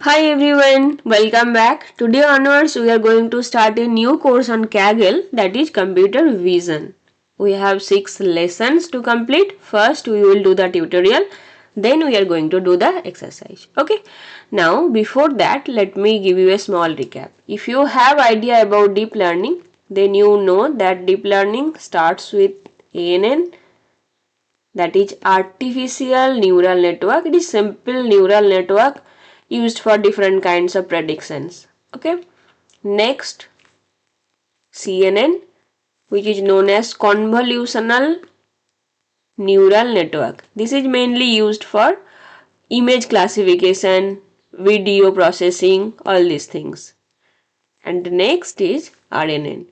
Hi everyone, welcome back. Today onwards we are going to start a new course on Kaggle, that is computer vision. We have 6 lessons to complete. First we will do the tutorial, then we are going to do the exercise. Okay. Now before that let me give you a small recap. If you have idea about deep learning, then you know that deep learning starts with ANN, that is artificial neural network. It is simple neural network used for different kinds of predictions. Okay. Next, CNN, which is known as convolutional neural network. This is mainly used for image classification, video processing, all these things. And next is RNN,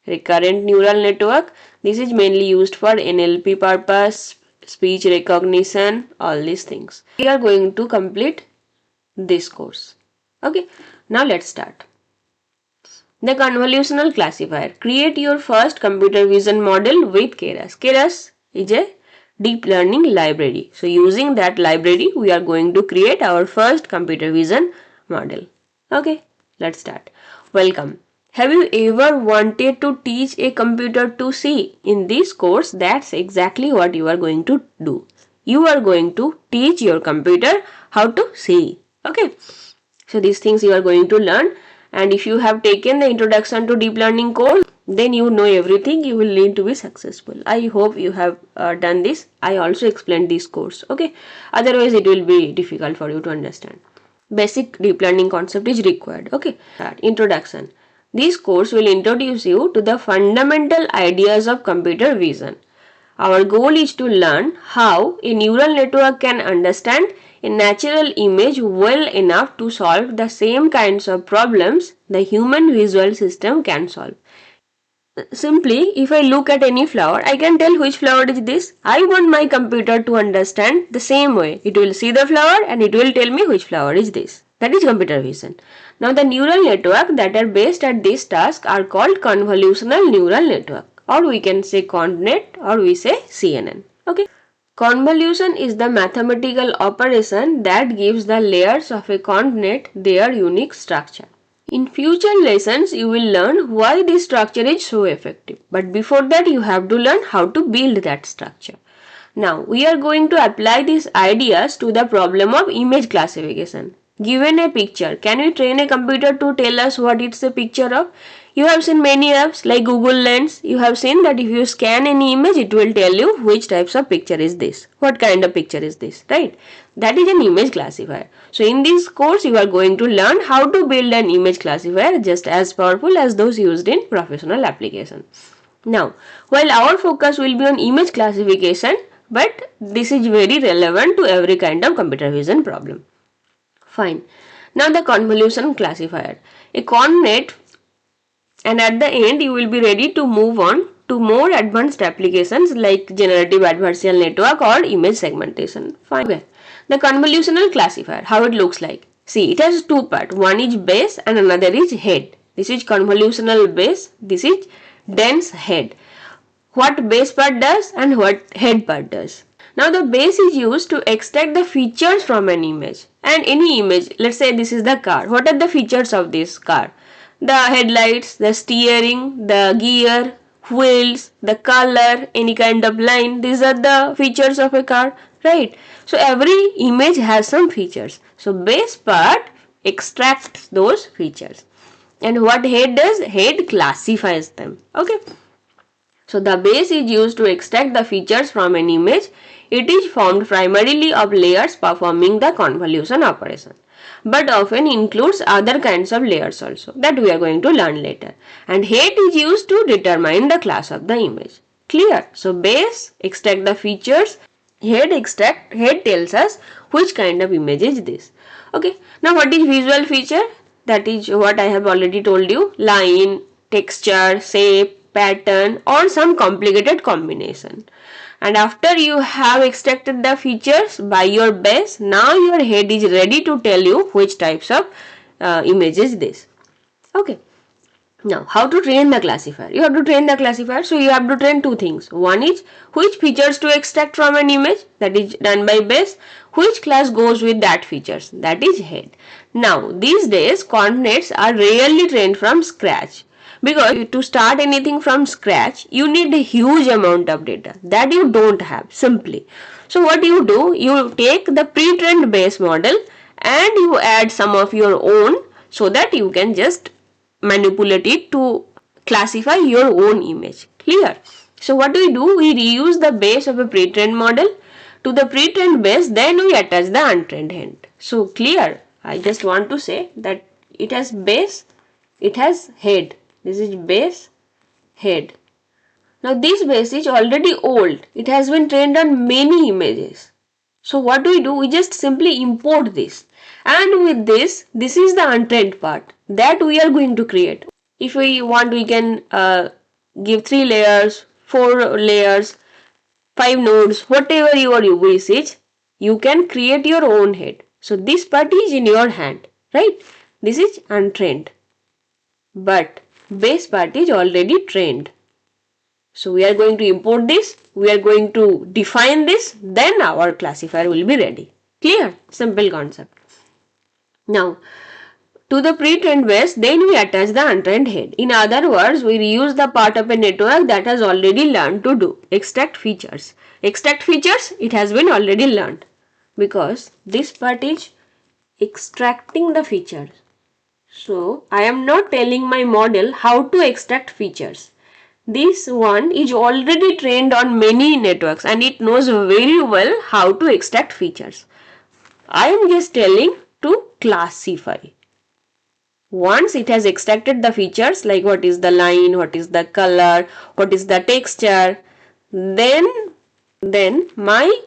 recurrent neural network. This is mainly used for NLP purpose, speech recognition, all these things. We are going to complete this course. Okay, now let's start. The convolutional classifier. Create your first computer vision model with Keras. Keras is a deep learning library. So using that library, we are going to create our first computer vision model. Okay, let's start. Welcome. Have you ever wanted to teach a computer to see? In this course, that's exactly what you are going to do. You are going to teach your computer how to see. Okay. So these things you are going to learn, and if you have taken the introduction to deep learning course, then you know everything you will need to be successful. I hope you have done this. I also explained this course. Okay. Otherwise it will be difficult for you to understand. Basic deep learning concept is required. Okay. Introduction. This course will introduce you to the fundamental ideas of computer vision. Our goal is to learn how a neural network can understand a natural image well enough to solve the same kinds of problems the human visual system can solve. Simply, if I look at any flower, I can tell which flower is this. I want my computer to understand the same way. It will see the flower and it will tell me which flower is this. That is computer vision. Now the neural network that are based at this task are called convolutional neural network, or we can say ConvNet, or we say CNN. Okay. Convolution is the mathematical operation that gives the layers of a ConvNet their unique structure. In future lessons, you will learn why this structure is so effective. But before that, you have to learn how to build that structure. Now, we are going to apply these ideas to the problem of image classification. Given a picture, can we train a computer to tell us what it's a picture of? You have seen many apps like Google Lens. You have seen that if you scan any image, it will tell you which types of picture is this. What kind of picture is this, right? That is an image classifier. So in this course, you are going to learn how to build an image classifier just as powerful as those used in professional applications. Now, while our focus will be on image classification, but this is very relevant to every kind of computer vision problem. Fine. Now the convolution classifier. A ConvNet, and at the end you will be ready to move on to more advanced applications like generative adversarial network or image segmentation. Fine. Okay. The convolutional classifier, how it looks like. See, it has two parts. One is base and another is head. This is convolutional base. This is dense head. What base part does and what head part does. Now the base is used to extract the features from an image. And any image, let's say this is the car. What are the features of this car? The headlights, the steering, the gear, wheels, the color, any kind of line. These are the features of a car, right? So every image has some features. So base part extracts those features. And what head does? Head classifies them. Okay. So the base is used to extract the features from an image. It is formed primarily of layers performing the convolution operation, but often includes other kinds of layers also that we are going to learn later. And head is used to determine the class of the image. Clear? So base extract the features, head tells us which kind of image is this. Okay. Now what is visual feature? That is what I have already told you. Line, texture, shape, pattern, or some complicated combination. And after you have extracted the features by your base, now your head is ready to tell you which types of image is this. Okay. Now, how to train the classifier? You have to train the classifier. So, you have to train two things. One is which features to extract from an image, that is done by base. which class goes with that features, that is head. Now these days coordinates are rarely trained from scratch, because to start anything from scratch you need a huge amount of data that you don't have simply. So what you do, you take the pre-trained base model and you add some of your own so that you can just manipulate it to classify your own image. Clear? So what we do, we reuse the base of a pre-trained model. To the pre-trained base, then we attach the untrained head. So clear? I just want to say that it has base, it has head. This is base, head. Now this base is already old. It has been trained on many images. So what do? We just simply import this. And with this is the untrained part that we are going to create. If we want, we can give 3 layers, 4 layers, 5 nodes, whatever your wish is, you can create your own head. So this part is in your hand, right? This is untrained, but base part is already trained. So we are going to import this, we are going to define this, then our classifier will be ready. Clear? Simple concept. Now, to the pre-trained base, then we attach the untrained head. In other words, we reuse the part of a network that has already learned to do. Extract features. Extract features, it has been already learned, because this part is extracting the features. So, I am not telling my model how to extract features. This one is already trained on many networks and it knows very well how to extract features. I am just telling to classify. Once it has extracted the features, like what is the line, what is the color, what is the texture, then my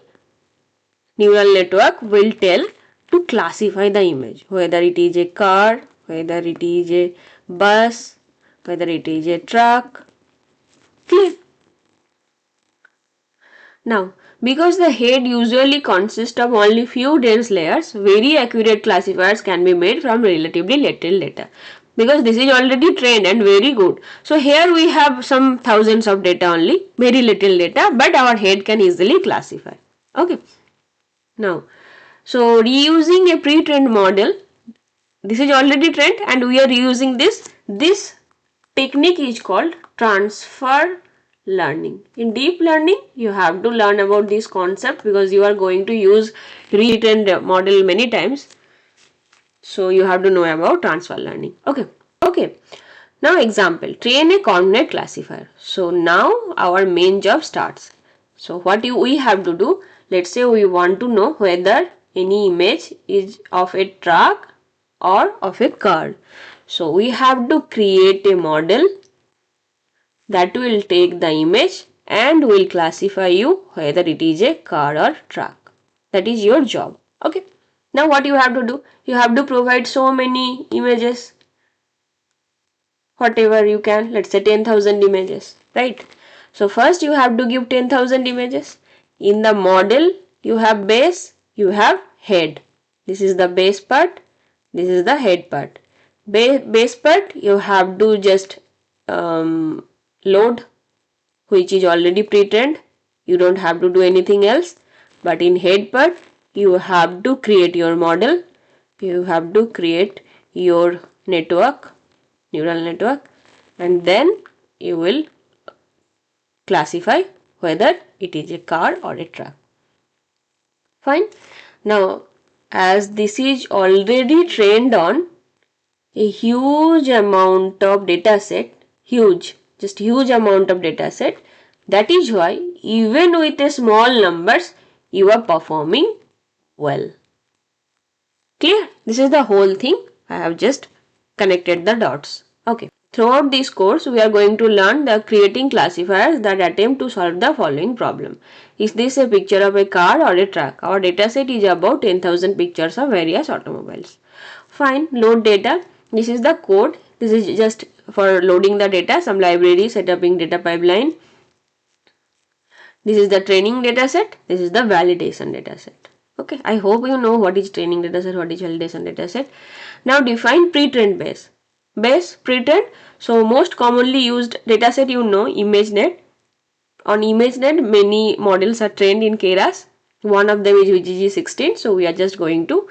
neural network will tell to classify the image, whether it is a car, whether it is a bus, whether it is a truck. Clear? Now, because the head usually consists of only few dense layers, very accurate classifiers can be made from relatively little data. Because this is already trained and very good. So here we have some thousands of data only, very little data, but our head can easily classify. Okay. Now, so reusing a pre-trained model, this is already trained and we are reusing this. This technique is called transfer learning. In deep learning, you have to learn about this concept because you are going to use pre-trained model many times. So you have to know about transfer learning. Okay. Now example, train a coordinate classifier. So now our main job starts. So what we have to do, let's say we want to know whether any image is of a truck or of a car. So we have to create a model that will take the image and will classify you whether it is a car or truck. That is your job. Okay. Now what you have to do? You have to provide so many images, whatever you can, let's say 10,000 images, right? So first you have to give 10,000 images. In the model, you have base, you have head. This is the base part, this is the head part. Base part, you have to just load, which is already pre-trained. You don't have to do anything else. But in head part, you have to create your model. You have to create your network, neural network, and then you will classify whether it is a car or a truck. Fine. Now, as this is already trained on a huge amount of data set, huge amount of data set, that is why even with a small numbers, you are performing well. Clear? This is the whole thing. I have just connected the dots. Okay. Throughout this course, we are going to learn the creating classifiers that attempt to solve the following problem. Is this a picture of a car or a truck? Our dataset is about 10,000 pictures of various automobiles. Fine. Load data. This is the code. This is just for loading the data, some library, setuping data pipeline. This is the training dataset. This is the validation dataset. Okay, I hope you know what is training dataset, what is validation dataset. Now define pre-trained base. Base, pre-trained. So most commonly used dataset, you know, ImageNet. On ImageNet, many models are trained in Keras. One of them is VGG16, so we are just going to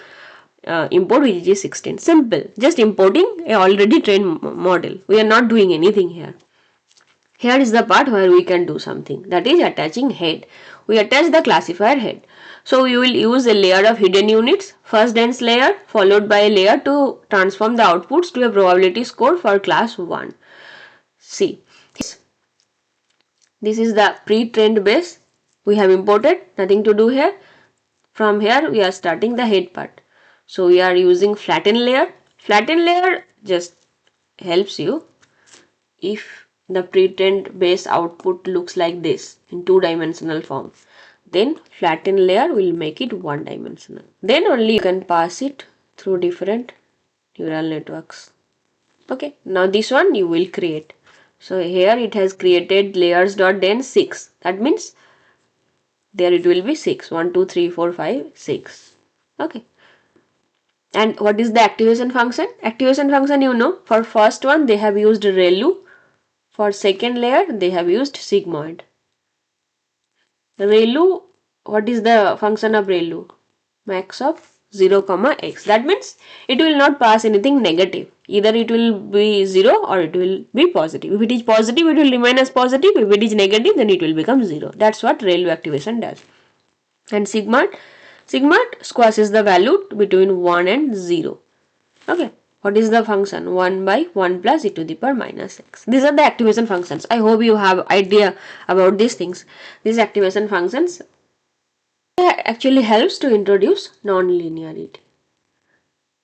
import VGG16. Simple, just importing a already trained model. We are not doing anything here. Here is the part where we can do something, that is attaching head. We attach the classifier head. So we will use a layer of hidden units, first dense layer followed by a layer to transform the outputs to a probability score for class 1. See, this is the pre-trained base we have imported, nothing to do here. From here we are starting the head part. So we are using flatten layer. Flatten layer just helps you if the pre-trained base output looks like this in two-dimensional form, then flatten layer will make it one-dimensional. Then only you can pass it through different neural networks. Okay, now this one you will create. So here it has created layers.dense 6. That means there it will be 6. 1, 2, 3, 4, 5, 6. Okay. And what is the activation function? Activation function, you know, for first one they have used ReLU. For second layer, they have used sigmoid. ReLU, what is the function of ReLU? Max of 0, x. That means it will not pass anything negative. Either it will be 0 or it will be positive. If it is positive, it will remain as positive. If it is negative, then it will become 0. That's what ReLU activation does. And sigmoid squashes the value between 1 and 0. Okay. What is the function? 1 by 1 plus e to the power minus x. These are the activation functions. I hope you have idea about these things. These activation functions actually helps to introduce non-linearity.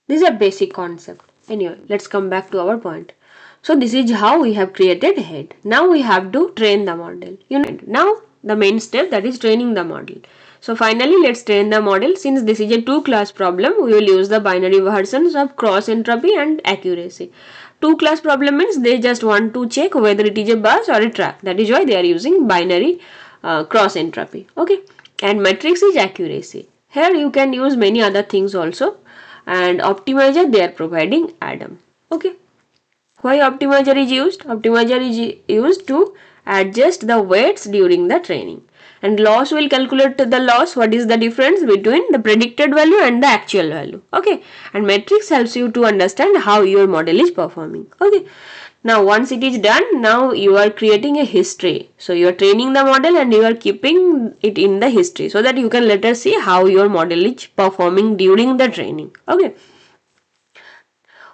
This is a basic concept. Anyway, let's come back to our point. So this is how we have created head. Now we have to train the model. Now the main step, that is training the model. So finally let's train the model. Since this is a two-class problem, we will use the binary versions of cross entropy and accuracy. Two-class problem means they just want to check whether it is a bus or a track. That is why they are using binary cross entropy. Okay. And matrix is accuracy. Here you can use many other things also. And optimizer, they are providing Adam. Okay. Why optimizer is used? Optimizer is used to adjust the weights during the training. And loss will calculate the loss. What is the difference between the predicted value and the actual value? Okay. And matrix helps you to understand how your model is performing. Okay. Now once it is done, now you are creating a history. So you are training the model and you are keeping it in the history so that you can later see how your model is performing during the training. Okay.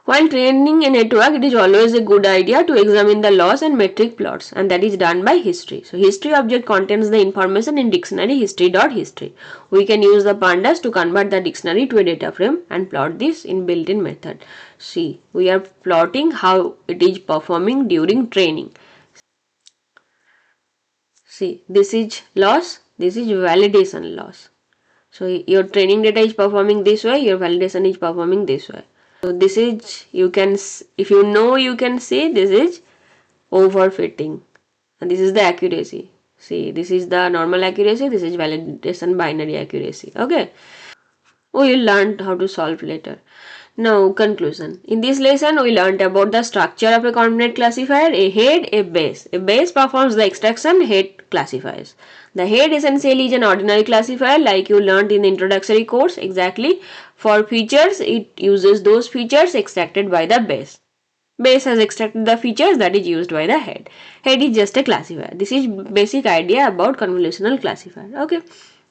While training a network, it is always a good idea to examine the loss and metric plots, and that is done by history. So history object contains the information in dictionary history.history. We can use the pandas to convert the dictionary to a data frame and plot this in built-in method. See, we are plotting how it is performing during training. See, this is loss, this is validation loss. So your training data is performing this way, your validation is performing this way. So this is, you can, if you know, you can see this is overfitting and this is the accuracy. See, this is the normal accuracy, this is validation binary accuracy. Okay. We will learn how to solve later. Now conclusion. In this lesson we learned about the structure of a component classifier, a head, a base. A base performs the extraction, head classifies. The head essentially is an ordinary classifier like you learned in the introductory course. Exactly. For features, it uses those features extracted by the base. Base has extracted the features that is used by the head. Head is just a classifier. This is basic idea about convolutional classifier. Okay.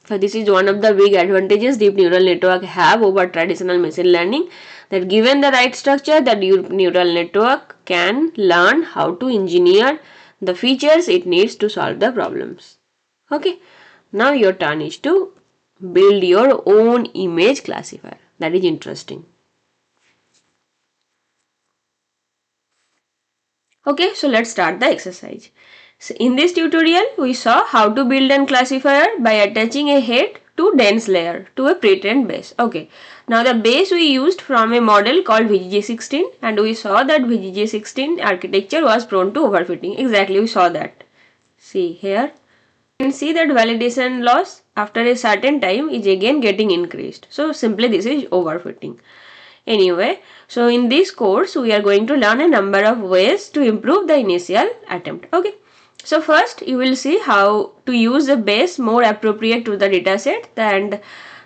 So this is one of the big advantages deep neural network have over traditional machine learning, that given the right structure, the neural network can learn how to engineer the features it needs to solve the problems. Okay. Now your turn is to build your own image classifier. That is interesting. Okay, so let's start the exercise. So in this tutorial, we saw how to build a classifier by attaching a head to dense layer to a pre-trained base. Okay, now the base we used from a model called VGG16, and we saw that VGG16 architecture was prone to overfitting. Exactly, we saw that. See here, you can see that validation loss after a certain time is again getting increased. So simply this is overfitting. Anyway, so in this course we are going to learn a number of ways to improve the initial attempt. Okay. So first you will see how to use a base more appropriate to the dataset, and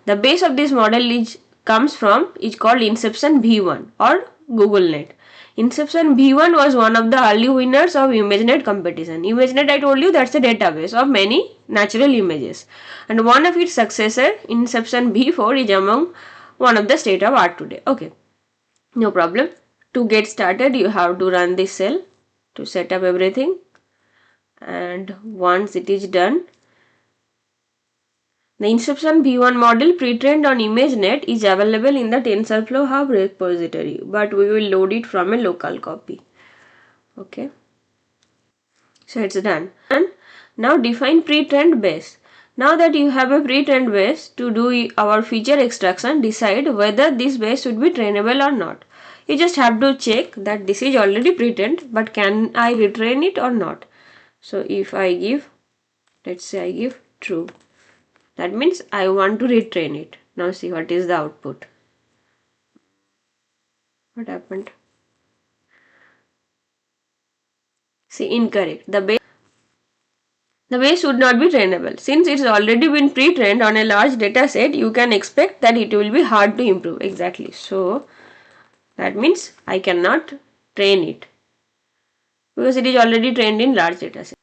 the base of this model is called Inception V1 or GoogleNet. Inception V1 was one of the early winners of ImageNet competition. ImageNet, I told you, that's a database of many natural images, and one of its successor, Inception V4, is among one of the state of art today. Okay, no problem. To get started, you have to run this cell to set up everything, and once it is done, the Inception V1 model pre-trained on ImageNet is available in the TensorFlow Hub repository, but we will load it from a local copy. Okay, so it's done. And now define pre-trained base. Now that you have a pre-trained base, to do our feature extraction, decide whether this base should be trainable or not. You just have to check that this is already pre-trained, but can I retrain it or not? So if I give, let's say I give true, that means I want to retrain it. Now see what is the output. What happened? See, incorrect. The base should not be trainable. Since it's already been pre-trained on a large data set, you can expect that it will be hard to improve. Exactly. So that means I cannot train it because it is already trained in large data set.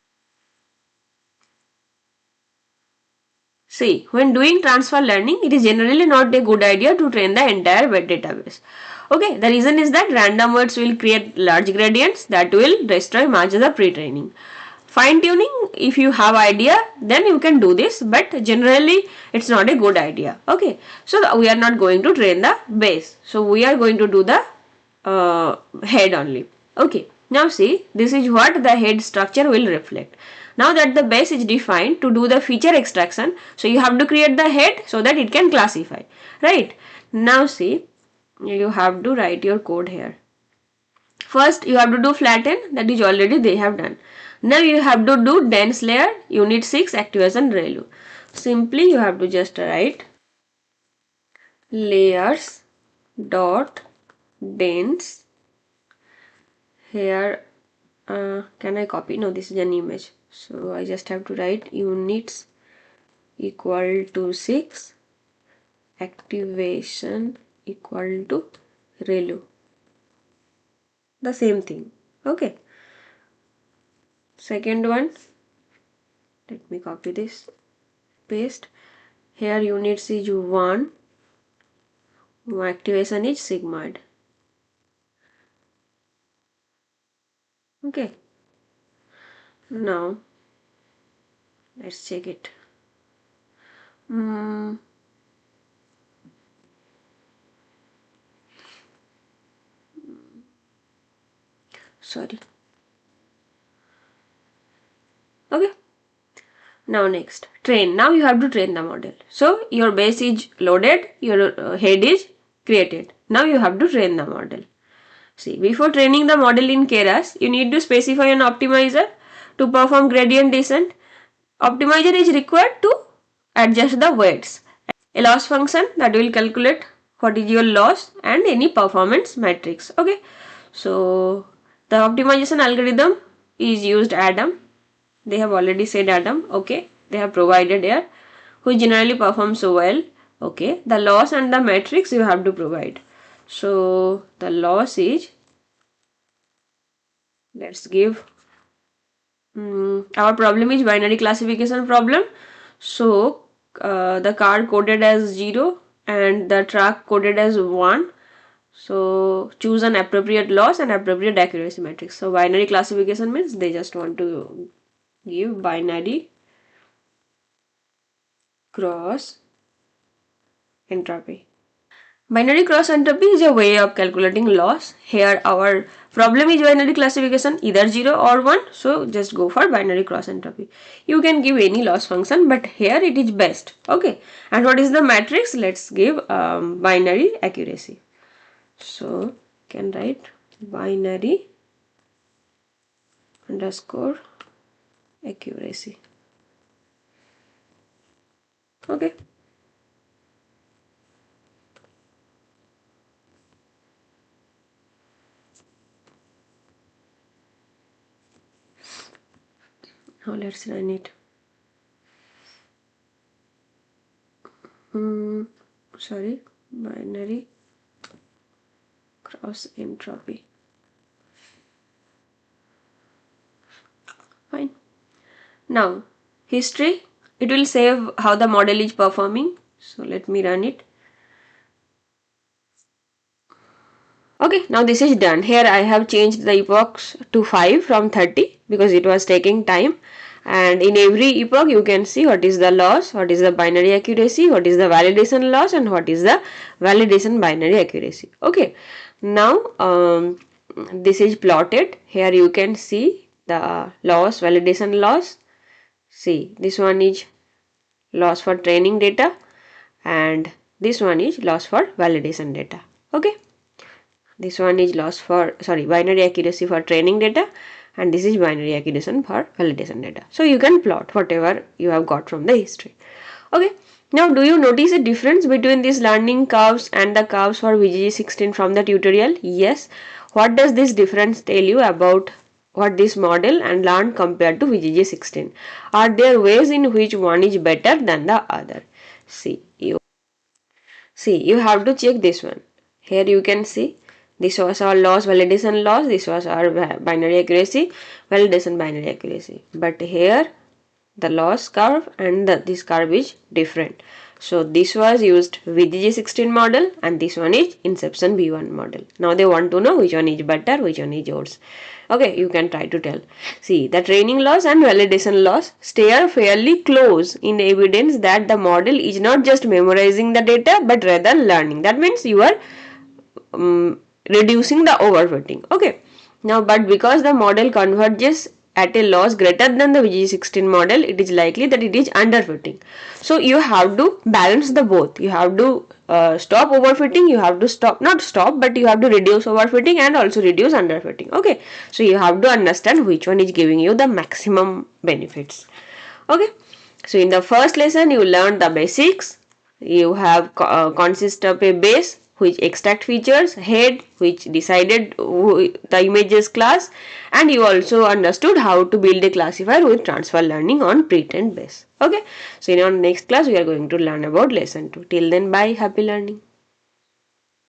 See, when doing transfer learning, it is generally not a good idea to train the entire web database. Okay, the reason is that random words will create large gradients that will destroy much of the pre-training. Fine tuning, if you have idea, then you can do this, but generally it's not a good idea. Okay, so we are not going to train the base, so we are going to do the head only. Okay, now see, this is what the head structure will reflect. Now that the base is defined, to do the feature extraction, so you have to create the head so that it can classify, right? Now see, you have to write your code here. First you have to do flatten, that is already they have done. Now you have to do dense layer, unit 6 activation ReLU. Simply you have to just write layers dot dense. Here can I copy? No, this is an image, so I just have to write units equal to 6, activation equal to ReLU. The same thing. Okay, second one, let me copy this, paste. Here units is 1, activation is sigmoid. Okay, now let's check it. Sorry. Okay, now next, train. Now you have to train the model. So your base is loaded, your head is created. Now you have to train the model. See, before training the model in Keras, you need to specify an optimizer to perform gradient descent. Optimizer is required to adjust the weights. A loss function that will calculate what is your loss and any performance metrics. Okay, so the optimization algorithm is used Adam. They have already said Adam. Okay, they have provided here, who generally performs so well. Okay, the loss and the metrics you have to provide. So the loss is, let's give, our problem is binary classification problem. So the car coded as 0 and the truck coded as 1. So choose an appropriate loss and appropriate accuracy matrix. So binary classification means they just want to give binary cross entropy. Binary cross entropy is a way of calculating loss. Here our problem is binary classification, either 0 or 1. So just go for binary cross entropy. You can give any loss function, but here it is best. Okay. And what is the matrix? Let's give binary accuracy. So can write binary underscore accuracy. Okay. Now let's run it. Sorry, binary cross entropy. Fine. Now, history, it will save how the model is performing. So let me run it. Okay, now this is done. Here I have changed the epochs to 5 from 30 because it was taking time. And in every epoch you can see what is the loss, what is the binary accuracy, what is the validation loss, and what is the validation binary accuracy. Okay, now this is plotted. Here you can see the loss, validation loss. See, this one is loss for training data and this one is loss for validation data. Okay, this one is loss for binary accuracy for training data and this is binary accuracy for validation data. So you can plot whatever you have got from the history. Okay, now do you notice a difference between these learning curves and the curves for VGG16 from the tutorial? Yes. What does this difference tell you about what this model and learned compared to VGG16? Are there ways in which one is better than the other? See, you have to check this one. Here you can see this was our loss, validation loss, this was our binary accuracy, validation binary accuracy. But here the loss curve and this curve is different. So this was used VGG16 model and this one is Inception V1 model. Now they want to know which one is better, which one is yours. Okay, you can try to tell. See, the training loss and validation loss stay fairly close in evidence that the model is not just memorizing the data but rather learning. That means you are reducing the overfitting. Okay, now but because the model converges at a loss greater than the VG16 model, it is likely that it is underfitting. So you have to balance the both. You have to stop overfitting, you have to but you have to reduce overfitting and also reduce underfitting. Okay, so you have to understand which one is giving you the maximum benefits. Okay, so in the first lesson you learned the basics. You have consist of a base which extract features, head which decided the images class, and you also understood how to build a classifier with transfer learning on pre-trained base. Okay, so in our next class we are going to learn about lesson 2. Till then, bye, happy learning.